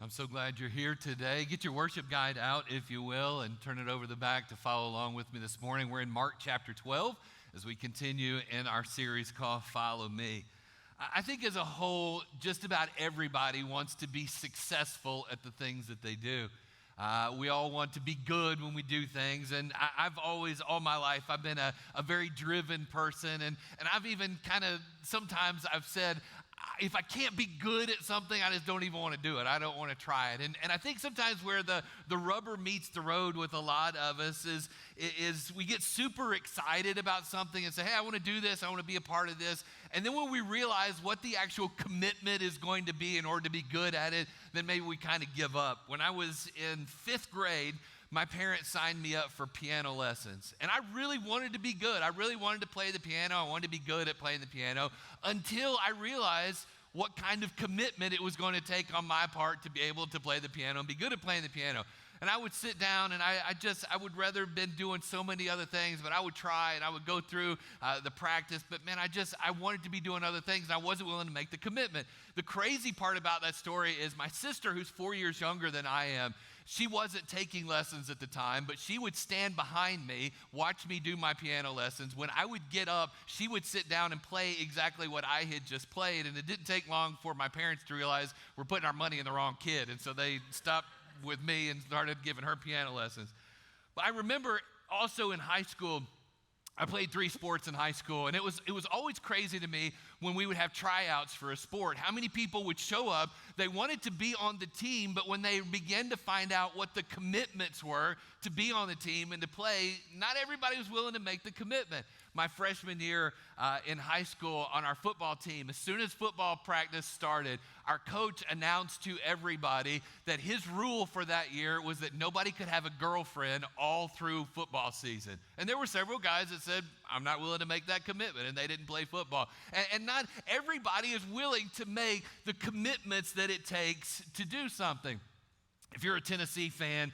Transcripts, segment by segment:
I'm so glad you're here today. Get your worship guide out, if you will, and turn it over the back to follow along with me this morning. We're in Mark chapter 12 as we continue in our series called Follow Me. I think as a whole, just about everybody wants to be successful at the things that they do. We all want to be good when we do things, and I've always, all my life, I've been a very driven person, and I've even sometimes I've said, if I can't be good at something, I just don't even want to do it. I don't want to try it. And I think sometimes where the rubber meets the road with a lot of us is we get super excited about something and say, hey, I want to do this. I want to be a part of this. And then when we realize what the actual commitment is going to be in order to be good at it, then maybe we kind of give up. When I was in 5th grade, my parents signed me up for piano lessons. And I really wanted to be good. I really wanted to play the piano. I wanted to be good at playing the piano until I realized what kind of commitment it was going to take on my part to be able to play the piano and be good at playing the piano. And I would sit down and I would rather have been doing so many other things, but I would try and I would go through the practice. But man, I wanted to be doing other things and I wasn't willing to make the commitment. The crazy part about that story is my sister, who's 4 years younger than I am, she wasn't taking lessons at the time, but she would stand behind me, watch me do my piano lessons. When I would get up, she would sit down and play exactly what I had just played. And it didn't take long for my parents to realize we're putting our money in the wrong kid. And so they stopped with me and started giving her piano lessons. But I remember also in high school, I played 3 sports in high school, and it was always crazy to me when we would have tryouts for a sport. How many people would show up, they wanted to be on the team, but when they began to find out what the commitments were to be on the team and to play, not everybody was willing to make the commitment. My freshman year in high school on our football team, as soon as football practice started, our coach announced to everybody that his rule for that year was that nobody could have a girlfriend all through football season. And there were several guys that said, I'm not willing to make that commitment, and they didn't play football. And not everybody is willing to make the commitments that it takes to do something. If you're a Tennessee fan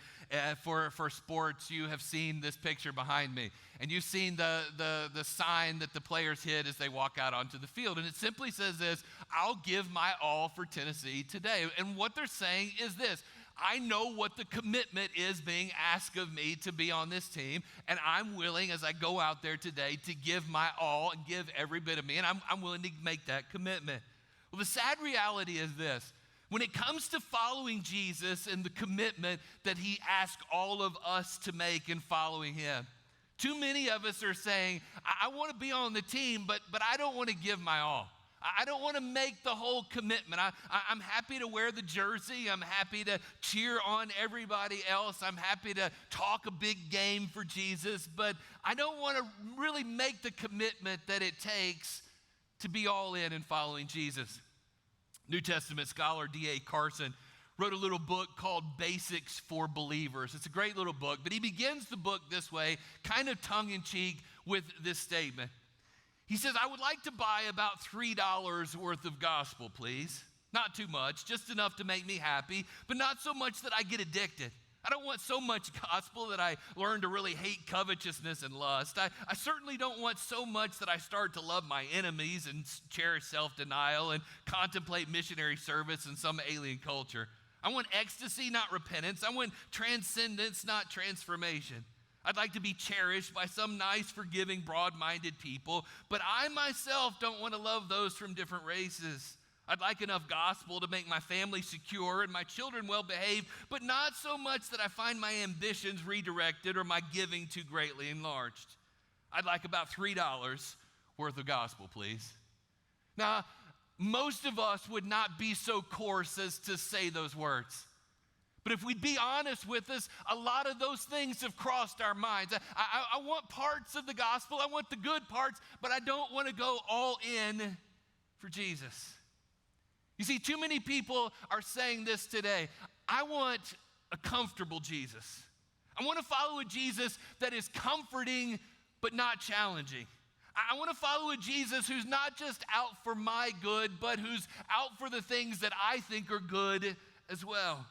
for sports, you have seen this picture behind me. And you've seen the sign that the players hit as they walk out onto the field. And it simply says this, I'll give my all for Tennessee today. And what they're saying is this, I know what the commitment is being asked of me to be on this team. And I'm willing, as I go out there today, to give my all and give every bit of me. And I'm willing to make that commitment. Well, the sad reality is this. When it comes to following Jesus and the commitment that he asks all of us to make in following him, too many of us are saying, I want to be on the team, but I don't want to give my all. I don't want to make the whole commitment. I'm happy to wear the jersey. I'm happy to cheer on everybody else. I'm happy to talk a big game for Jesus, but I don't want to really make the commitment that it takes to be all in following Jesus. New Testament scholar D.A. Carson wrote a little book called Basics for Believers. It's a great little book, but he begins the book this way, kind of tongue-in-cheek with this statement. He says, I would like to buy about $3 worth of gospel, please. Not too much, just enough to make me happy, but not so much that I get addicted. I don't want so much gospel that I learn to really hate covetousness and lust. I certainly don't want so much that I start to love my enemies and cherish self-denial and contemplate missionary service in some alien culture. I want ecstasy, not repentance. I want transcendence, not transformation. I'd like to be cherished by some nice, forgiving, broad-minded people, but I myself don't want to love those from different races. I'd like enough gospel to make my family secure and my children well-behaved, but not so much that I find my ambitions redirected or my giving too greatly enlarged. I'd like about $3 worth of gospel, please. Now, most of us would not be so coarse as to say those words. But if we'd be honest with us, a lot of those things have crossed our minds. I want parts of the gospel, I want the good parts, but I don't want to go all in for Jesus. You see, too many people are saying this today. I want a comfortable Jesus. I want to follow a Jesus that is comforting but not challenging. I want to follow a Jesus who's not just out for my good, but who's out for the things that I think are good as well.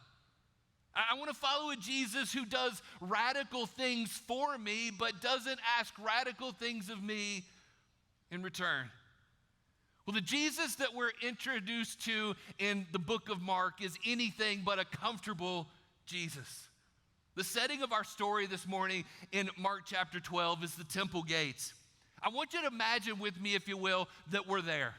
I want to follow a Jesus who does radical things for me, but doesn't ask radical things of me in return. Well, the Jesus that we're introduced to in the book of Mark is anything but a comfortable Jesus. The setting of our story this morning in Mark chapter 12 is the temple gates. I want you to imagine with me, if you will, that we're there.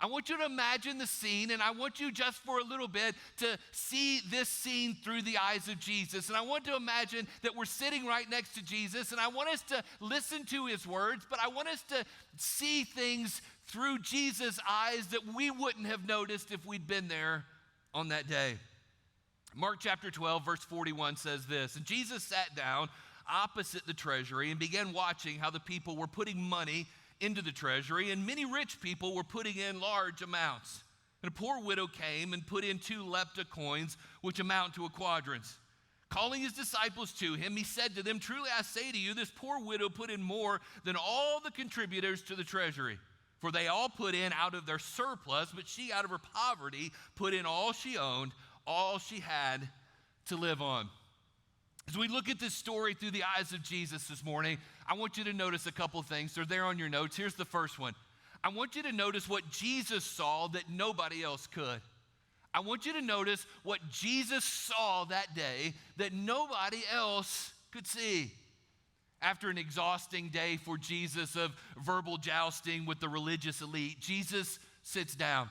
I want you to imagine the scene, and I want you just for a little bit to see this scene through the eyes of Jesus. And I want to imagine that we're sitting right next to Jesus, and I want us to listen to his words, but I want us to see things through Jesus' eyes that we wouldn't have noticed if we'd been there on that day. Mark chapter 12, verse 41 says this, "And Jesus sat down opposite the treasury and began watching how the people were putting money into the treasury, and many rich people were putting in large amounts. And a poor widow came and put in 2 lepta coins, which amount to a quadrans. Calling his disciples to him, he said to them, 'Truly I say to you, this poor widow put in more than all the contributors to the treasury. For they all put in out of their surplus, but she out of her poverty put in all she owned, all she had to live on.'" As we look at this story through the eyes of Jesus this morning, I want you to notice a couple things. They're there on your notes. Here's the first one. I want you to notice what Jesus saw that nobody else could. I want you to notice what Jesus saw that day that nobody else could see. After an exhausting day for Jesus of verbal jousting with the religious elite, Jesus sits down.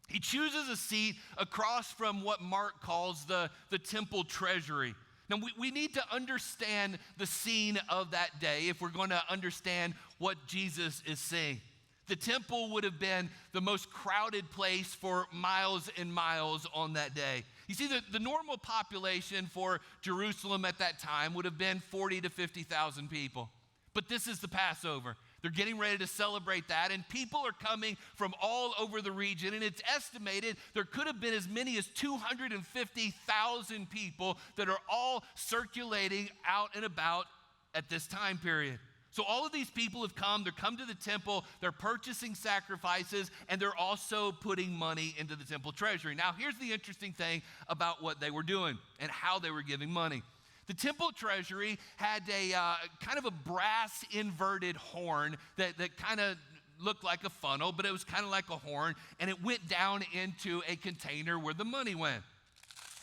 He chooses a seat across from what Mark calls the temple treasury. Now, we need to understand the scene of that day if we're going to understand what Jesus is saying. The temple would have been the most crowded place for miles and miles on that day. You see, the normal population for Jerusalem at that time would have been 40 to 50,000 people. But this is the Passover. They're getting ready to celebrate that, and people are coming from all over the region, and it's estimated there could have been as many as 250,000 people that are all circulating out and about at this time period. So all of these people have come, they're come to the temple, they're purchasing sacrifices, and they're also putting money into the temple treasury. Now, here's the interesting thing about what they were doing and how they were giving money. The temple treasury had a kind of a brass inverted horn that kind of looked like a funnel, but it was kind of like a horn, and it went down into a container where the money went.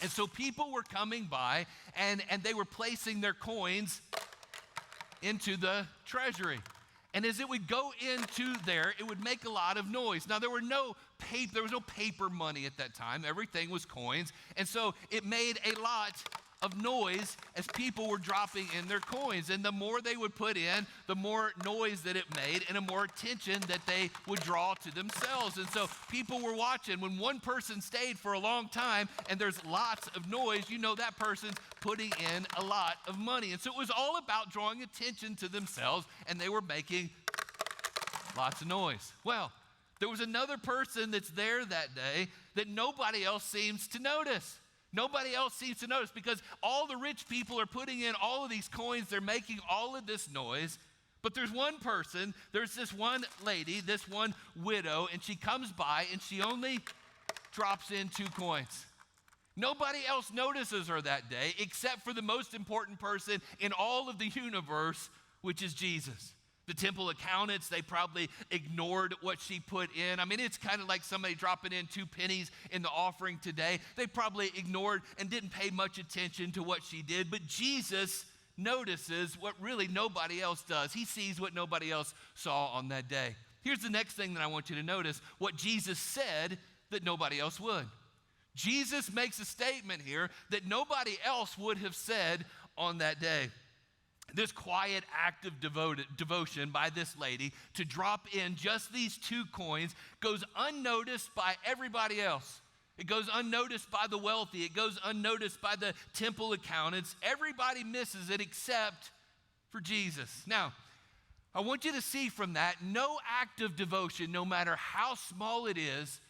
And so people were coming by, and they were placing their coins into the treasury. And as it would go into there, it would make a lot of noise. Now, there was no paper money at that time. Everything was coins. And so it made a lot of noise as people were dropping in their coins. And the more they would put in, the more noise that it made and the more attention that they would draw to themselves. And so people were watching. When one person stayed for a long time and there's lots of noise, you know that person's putting in a lot of money. And so it was all about drawing attention to themselves, and they were making lots of noise. Well, there was another person that's there that day that nobody else seems to notice. Nobody else seems to notice because all the rich people are putting in all of these coins. They're making all of this noise. But there's one person, there's this one lady, this one widow, and she comes by and she only drops in 2 coins. Nobody else notices her that day except for the most important person in all of the universe, which is Jesus. The temple accountants, they probably ignored what she put in. I mean, it's kind of like somebody dropping in 2 pennies in the offering today. They probably ignored and didn't pay much attention to what she did. But Jesus notices what really nobody else does. He sees what nobody else saw on that day. Here's the next thing that I want you to notice, what Jesus said that nobody else would. Jesus makes a statement here that nobody else would have said on that day. This quiet act of devotion by this lady to drop in just these 2 coins goes unnoticed by everybody else. It goes unnoticed by the wealthy. It goes unnoticed by the temple accountants. Everybody misses it except for Jesus. Now, I want you to see from that, no act of devotion, no matter how small it is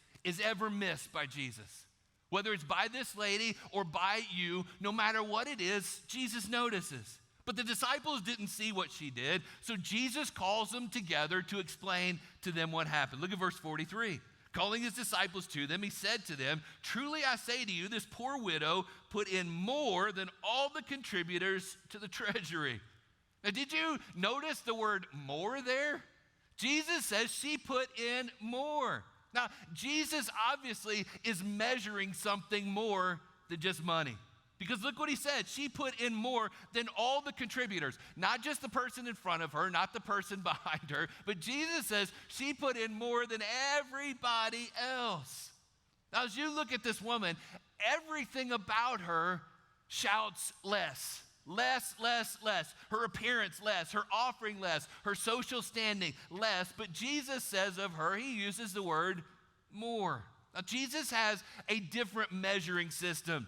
ever missed by Jesus. Whether it's by this lady or by you, no matter what it is, Jesus notices. But the disciples didn't see what she did, so Jesus calls them together to explain to them what happened. Look at verse 43. Calling his disciples to them, he said to them, "Truly I say to you, this poor widow put in more than all the contributors to the treasury." Now, did you notice the word more there? Jesus says she put in more. Now, Jesus obviously is measuring something more than just money. Because look what he said. She put in more than all the contributors. Not just the person in front of her, not the person behind her, but Jesus says she put in more than everybody else. Now, as you look at this woman, everything about her shouts less. Less, less, less. Her appearance less, her offering less, her social standing less. But Jesus says of her, he uses the word more. Now, Jesus has a different measuring system.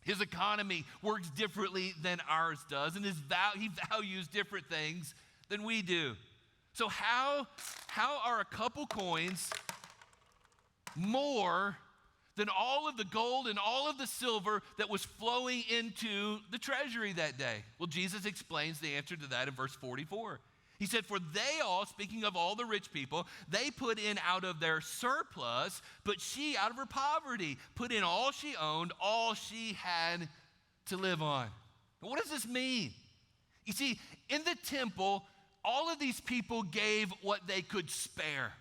His economy works differently than ours does, and he values different things than we do. So how are a couple coins more than all of the gold and all of the silver that was flowing into the treasury that day? Well, Jesus explains the answer to that in verse 44. He said, for they all, speaking of all the rich people, they put in out of their surplus, but she out of her poverty put in all she owned, all she had to live on. Now, what does this mean? You see, in the temple, all of these people gave what they could spare.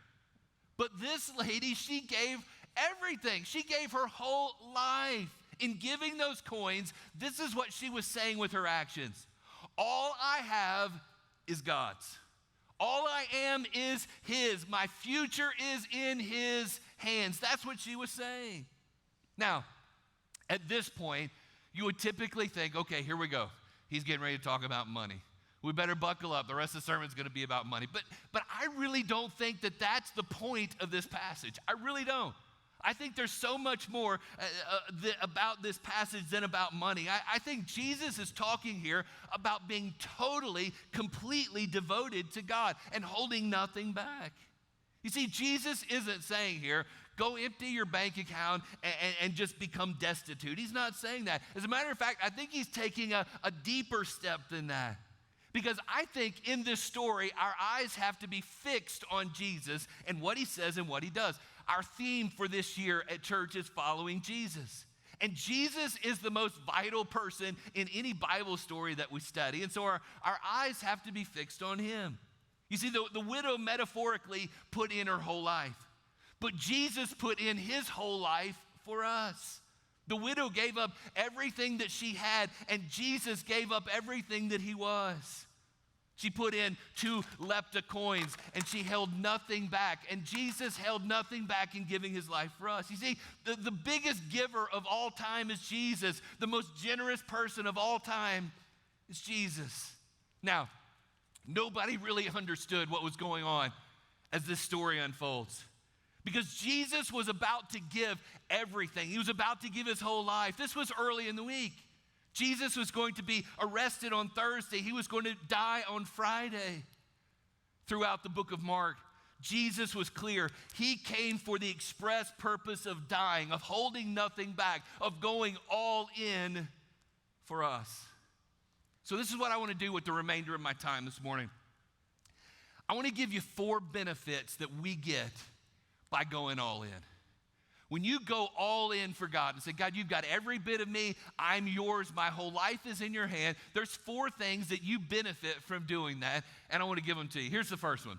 But this lady, she gave everything. She gave her whole life. In giving those coins, this is what she was saying with her actions. All I have is God's. All I am is his. My future is in his hands. That's what she was saying. Now, at this point, you would typically think, okay, here we go. He's getting ready to talk about money. We better buckle up. The rest of the sermon is going to be about money. But I really don't think that that's the point of this passage. I really don't. I think there's so much more about this passage than about money. I think Jesus is talking here about being totally, completely devoted to God and holding nothing back. You see, Jesus isn't saying here, go empty your bank account and just become destitute. He's not saying that. As a matter of fact, I think he's taking a deeper step than that. Because I think in this story, our eyes have to be fixed on Jesus and what he says and what he does. Our theme for this year at church is following Jesus. And Jesus is the most vital person in any Bible story that we study. And so our eyes have to be fixed on him. You see, the widow metaphorically put in her whole life. But Jesus put in his whole life for us. The widow gave up everything that she had, and Jesus gave up everything that he was. She put in 2 lepta coins, and she held nothing back. And Jesus held nothing back in giving his life for us. You see, the biggest giver of all time is Jesus. The most generous person of all time is Jesus. Now, nobody really understood what was going on as this story unfolds. Because Jesus was about to give everything. He was about to give his whole life. This was early in the week. Jesus was going to be arrested on Thursday. He was going to die on Friday. Throughout the book of Mark, Jesus was clear. He came for the express purpose of dying, of holding nothing back, of going all in for us. So this is what I want to do with the remainder of my time this morning. I want to give you 4 benefits that we get by going all in. When you go all in for God and say, God, you've got every bit of me, I'm yours, my whole life is in your hand, there's 4 things that you benefit from doing that, and I want to give them to you. Here's the first one.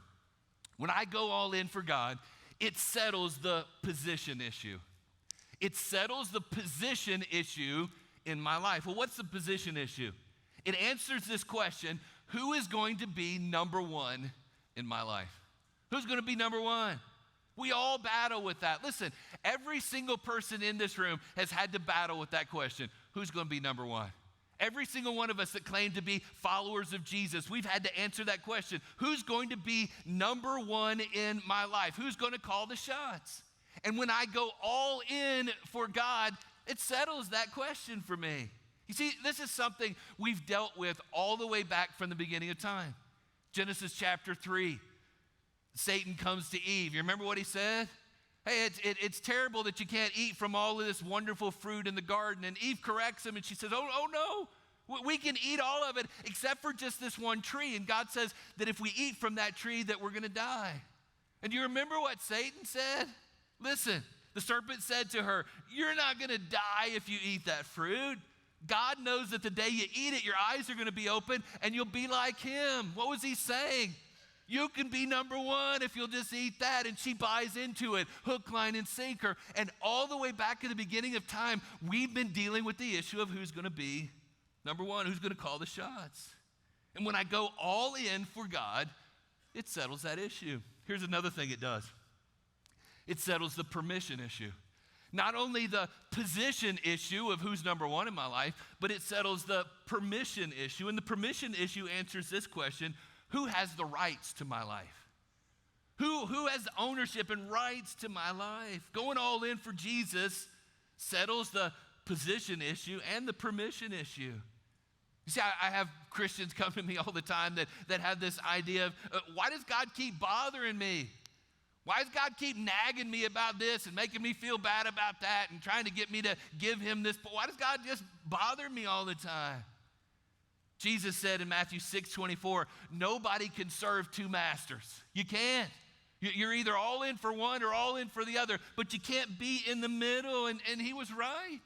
When I go all in for God, it settles the position issue. It settles the position issue in my life. Well, what's the position issue? It answers this question, who is going to be number 1 in my life? Who's going to be number 1? We all battle with that. Listen, every single person in this room has had to battle with that question. Who's going to be number 1? Every single one of us that claim to be followers of Jesus, we've had to answer that question. Who's going to be number 1 in my life? Who's going to call the shots? And when I go all in for God, it settles that question for me. You see, this is something we've dealt with all the way back from the beginning of time. Genesis chapter 3. Satan comes to Eve. You remember what he said? Hey, it's terrible that you can't eat from all of this wonderful fruit in the garden. And Eve corrects him and she says, oh no, we can eat all of it except for just this one tree. And God says that if we eat from that tree that we're going to die. And do you remember what Satan said? Listen, the serpent said to her, you're not going to die if you eat that fruit. God knows that the day you eat it, your eyes are going to be open and you'll be like him. What was he saying? You can be number one if you'll just eat that. And she buys into it, hook, line, and sinker. And all the way back to the beginning of time, we've been dealing with the issue of who's going to be number one, who's going to call the shots. And when I go all in for God, it settles that issue. Here's another thing it does. It settles the permission issue. Not only the position issue of who's number one in my life, but it settles the permission issue. And the permission issue answers this question: who has the rights to my life? Who has ownership and rights to my life? Going all in for Jesus settles the position issue and the permission issue. You see, I have Christians come to me all the time that have this idea of, why does God keep bothering me? Why does God keep nagging me about this and making me feel bad about that and trying to get me to give him this? Why does God just bother me all the time? Jesus said in Matthew 6:24, nobody can serve two masters. You can't. You're either all in for one or all in for the other, but you can't be in the middle, and he was right.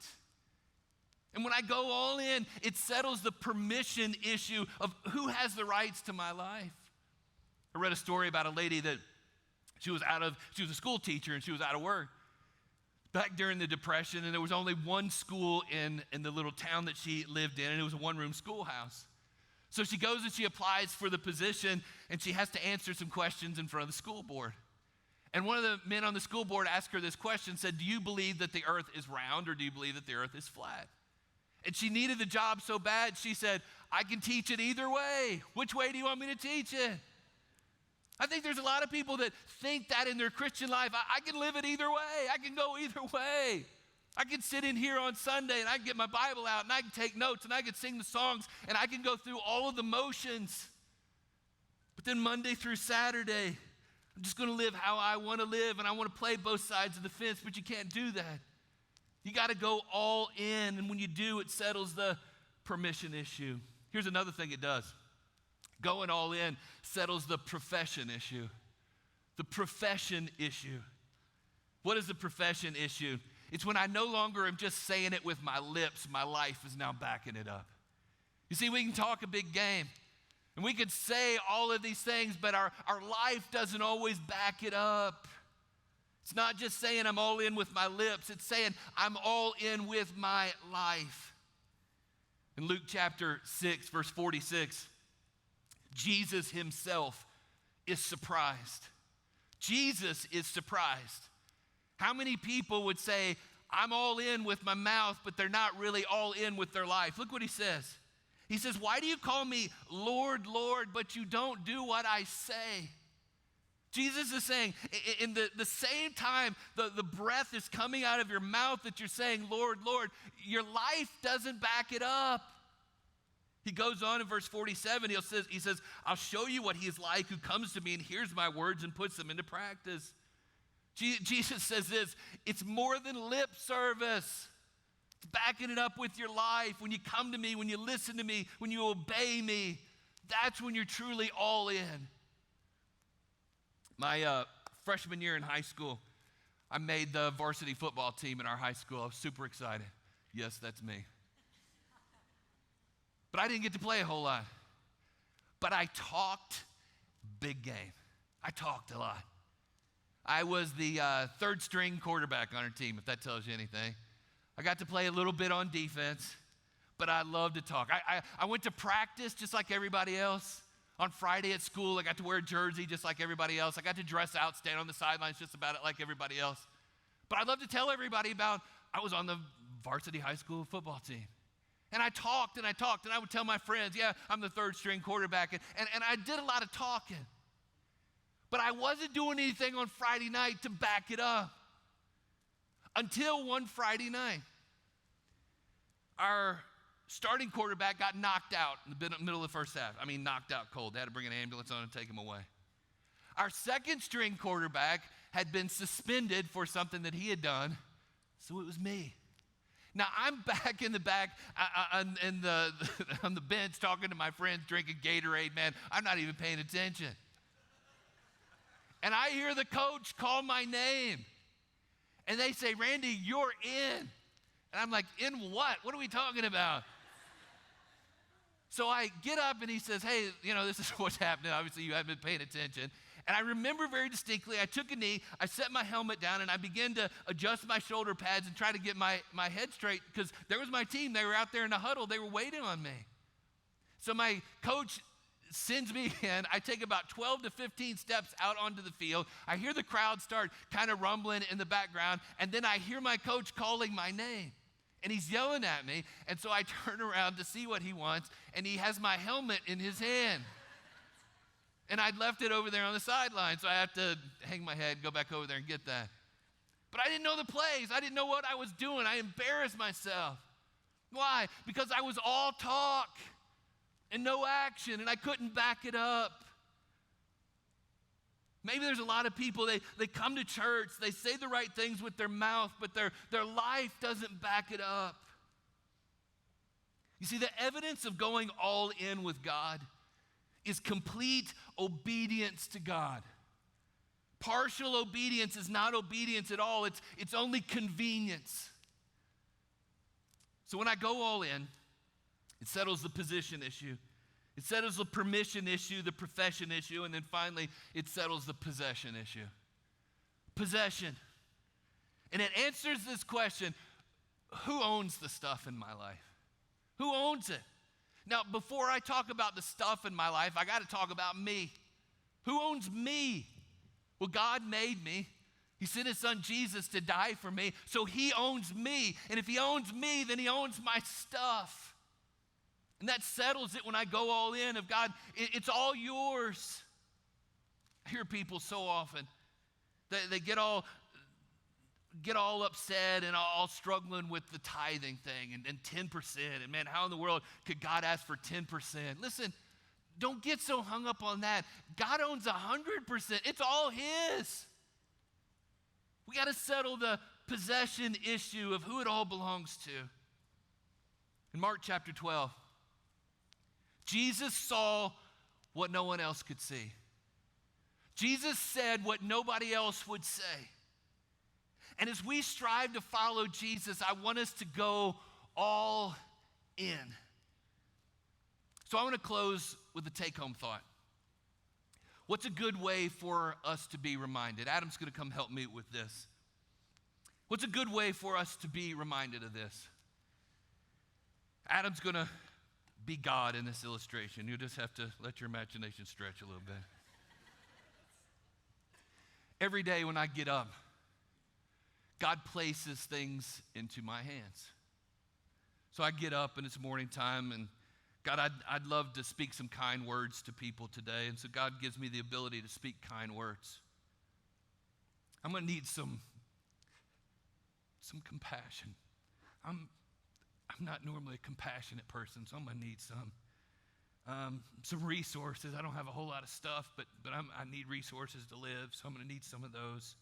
And when I go all in, it settles the permission issue of who has the rights to my life. I read a story about a lady that she was a school teacher and she was out of work back during the Depression, and there was only one school in the little town that she lived in, and it was a one-room schoolhouse. So she goes and she applies for the position, and she has to answer some questions in front of the school board. And one of the men on the school board asked her this question, said, do you believe that the earth is round or do you believe that the earth is flat? And she needed the job so bad, she said, I can teach it either way. Which way do you want me to teach it? I think there's a lot of people that think that in their Christian life. I can live it either way. I can go either way. I can sit in here on Sunday and I can get my Bible out and I can take notes and I can sing the songs and I can go through all of the motions. But then Monday through Saturday, I'm just going to live how I want to live, and I want to play both sides of the fence, but you can't do that. You got to go all in, and when you do, it settles the permission issue. Here's another thing it does. Going all in settles the profession issue. The profession issue. What is the profession issue? It's when I no longer am just saying it with my lips, my life is now backing it up. You see, we can talk a big game, and we could say all of these things, but our life doesn't always back it up. It's not just saying I'm all in with my lips. It's saying I'm all in with my life. In Luke chapter 6, verse 46, Jesus himself is surprised. Jesus is surprised. How many people would say, I'm all in with my mouth, but they're not really all in with their life? Look what he says. He says, why do you call me Lord, Lord, but you don't do what I say? Jesus is saying, in the same time the breath is coming out of your mouth that you're saying, Lord, Lord, your life doesn't back it up. He goes on in verse 47, he says, I'll show you what he is like who comes to me and hears my words and puts them into practice. Jesus says this, it's more than lip service. It's backing it up with your life. When you come to me, when you listen to me, when you obey me, that's when you're truly all in. My freshman year in high school, I made the varsity football team in our high school. I was super excited. Yes, that's me. But I didn't get to play a whole lot. But I talked big game. I talked a lot. I was the third string quarterback on our team, if that tells you anything. I got to play a little bit on defense, but I love to talk. I went to practice just like everybody else. On Friday at school, I got to wear a jersey just like everybody else. I got to dress out, stand on the sidelines just about it like everybody else. But I love to tell everybody about I was on the varsity high school football team. And I talked, and I would tell my friends, yeah, I'm the third string quarterback. And I did a lot of talking. But I wasn't doing anything on Friday night to back it up. Until one Friday night, our starting quarterback got knocked out in the middle of the first half. I mean, knocked out cold. They had to bring an ambulance on and take him away. Our second string quarterback had been suspended for something that he had done, so it was me. Now, I'm back in the back on the bench talking to my friends, drinking Gatorade, man. I'm not even paying attention. And I hear the coach call my name. And they say, Randy, you're in. And I'm like, in what? What are we talking about? So I get up and he says, hey, this is what's happening. Obviously, you haven't been paying attention. And I remember very distinctly, I took a knee, I set my helmet down, and I began to adjust my shoulder pads and try to get my head straight because there was my team. They were out there in the huddle. They were waiting on me. So my coach sends me in. I take about 12 to 15 steps out onto the field. I hear the crowd start kind of rumbling in the background, and then I hear my coach calling my name. And he's yelling at me, and so I turn around to see what he wants, and he has my helmet in his hand. And I'd left it over there on the sideline, so I have to hang my head, go back over there and get that. But I didn't know the plays. I didn't know what I was doing. I embarrassed myself. Why? Because I was all talk and no action, and I couldn't back it up. Maybe there's a lot of people, they come to church, they say the right things with their mouth, but their life doesn't back it up. You see, the evidence of going all in with God is complete obedience to God. Partial obedience is not obedience at all. It's only convenience. So when I go all in, it settles the position issue. It settles the permission issue, the profession issue, and then finally, it settles the possession issue. Possession. And it answers this question, who owns the stuff in my life? Who owns it? Now, before I talk about the stuff in my life, I got to talk about me. Who owns me? Well, God made me. He sent his son Jesus to die for me, so he owns me. And if he owns me, then he owns my stuff. And that settles it when I go all in of God, it's all yours. I hear people so often, they get all upset and all struggling with the tithing thing and 10%. And man, how in the world could God ask for 10%? Listen, don't get so hung up on that. God owns 100%. It's all his. We got to settle the possession issue of who it all belongs to. In Mark chapter 12, Jesus saw what no one else could see. Jesus said what nobody else would say. And as we strive to follow Jesus, I want us to go all in. So I want to close with a take-home thought. What's a good way for us to be reminded? Adam's going to come help me with this. What's a good way for us to be reminded of this? Adam's going to be God in this illustration. You just have to let your imagination stretch a little bit. Every day when I get up, God places things into my hands. So I get up and it's morning time, and God, I'd love to speak some kind words to people today. And so God gives me the ability to speak kind words. I'm going to need some compassion. I'm not normally a compassionate person, so I'm going to need some resources. I don't have a whole lot of stuff, but I need resources to live, so I'm going to need some of those.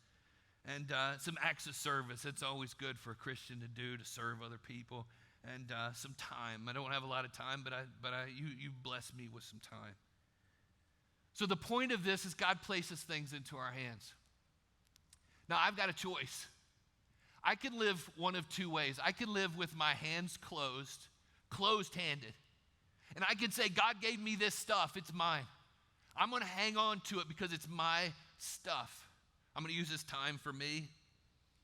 And some acts of service. It's always good for a Christian to do, to serve other people. And some time. I don't have a lot of time, but you bless me with some time. So the point of this is God places things into our hands. Now, I've got a choice. I can live one of two ways. I can live with my hands closed-handed. And I can say, God gave me this stuff. It's mine. I'm going to hang on to it because it's my stuff. I'm going to use this time for me.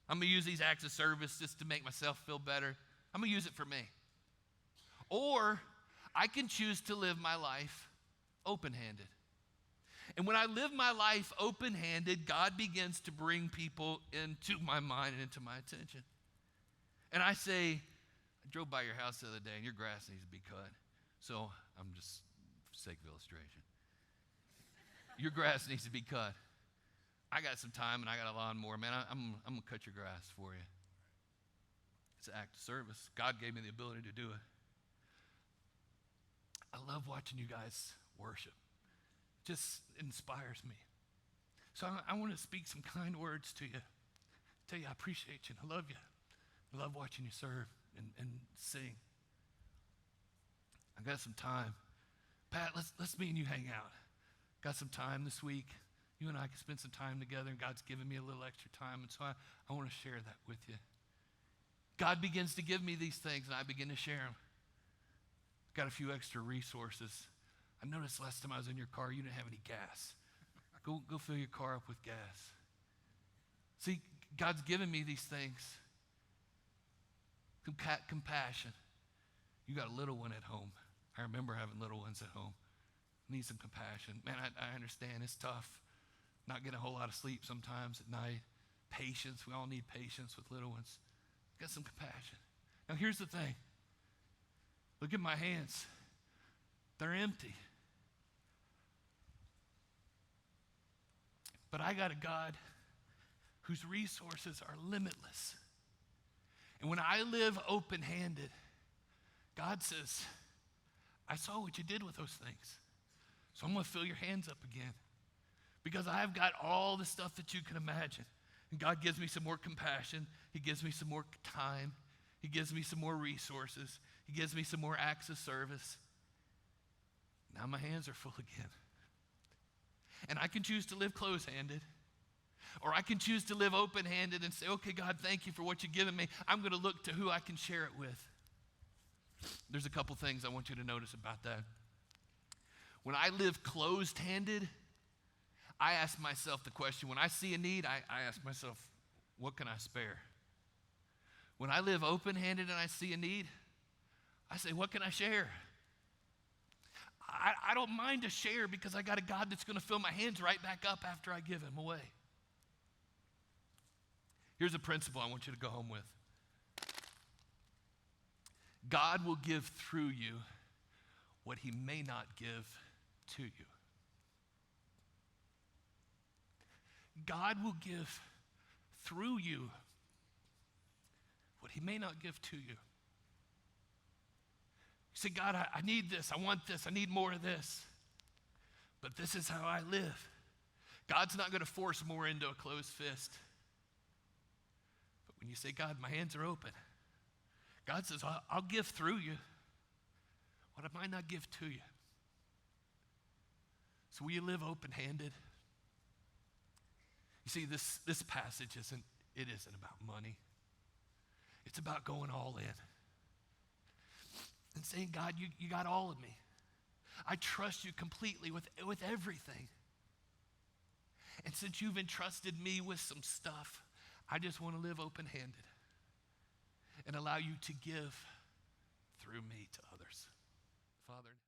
I'm going to use these acts of service just to make myself feel better. I'm going to use it for me. Or I can choose to live my life open-handed. And when I live my life open-handed, God begins to bring people into my mind and into my attention. And I say, I drove by your house the other day and your grass needs to be cut. So I'm just, for sake of illustration. Your grass needs to be cut. I got some time and I got a lawnmower. Man, I'm going to cut your grass for you. It's an act of service. God gave me the ability to do it. I love watching you guys worship. Just inspires me. So I want to speak some kind words to you. Tell you I appreciate you and I love you. I love watching you serve and sing. I got some time. Pat, let's me and you hang out. Got some time this week. You and I can spend some time together, and God's given me a little extra time, and so I want to share that with you. God begins to give me these things, and I begin to share them. got a few extra resources. I noticed last time I was in your car, you didn't have any gas. Go fill your car up with gas. See, God's given me these things. Compassion. You got a little one at home. I remember having little ones at home. Need some compassion. Man, I understand it's tough. Not getting a whole lot of sleep sometimes at night. Patience. We all need patience with little ones. Got some compassion. Now here's the thing. Look at my hands. They're empty. But I got a God whose resources are limitless. And when I live open-handed, God says, I saw what you did with those things. So I'm going to fill your hands up again. Because I've got all the stuff that you can imagine. And God gives me some more compassion. He gives me some more time. He gives me some more resources. He gives me some more acts of service. Now my hands are full again. And I can choose to live close-handed. Or I can choose to live open-handed and say, okay, God, thank you for what you've given me. I'm going to look to who I can share it with. There's a couple things I want you to notice about that. When I live closed-handed, I ask myself the question, when I see a need, I ask myself, what can I spare? When I live open-handed and I see a need, I say, what can I share? I don't mind to share because I got a God that's going to fill my hands right back up after I give him away. Here's a principle I want you to go home with. God will give through you what he may not give to you. God will give through you what he may not give to you. You say, God, I need this, I want this, I need more of this. But this is how I live. God's not going to force more into a closed fist. But when you say, God, my hands are open, God says, I'll give through you what I might not give to you. So will you live open-handed? You see, this passage isn't about money. It's about going all in. And saying, God, you got all of me. I trust you completely with everything. And since you've entrusted me with some stuff, I just want to live open-handed and allow you to give through me to others. Father.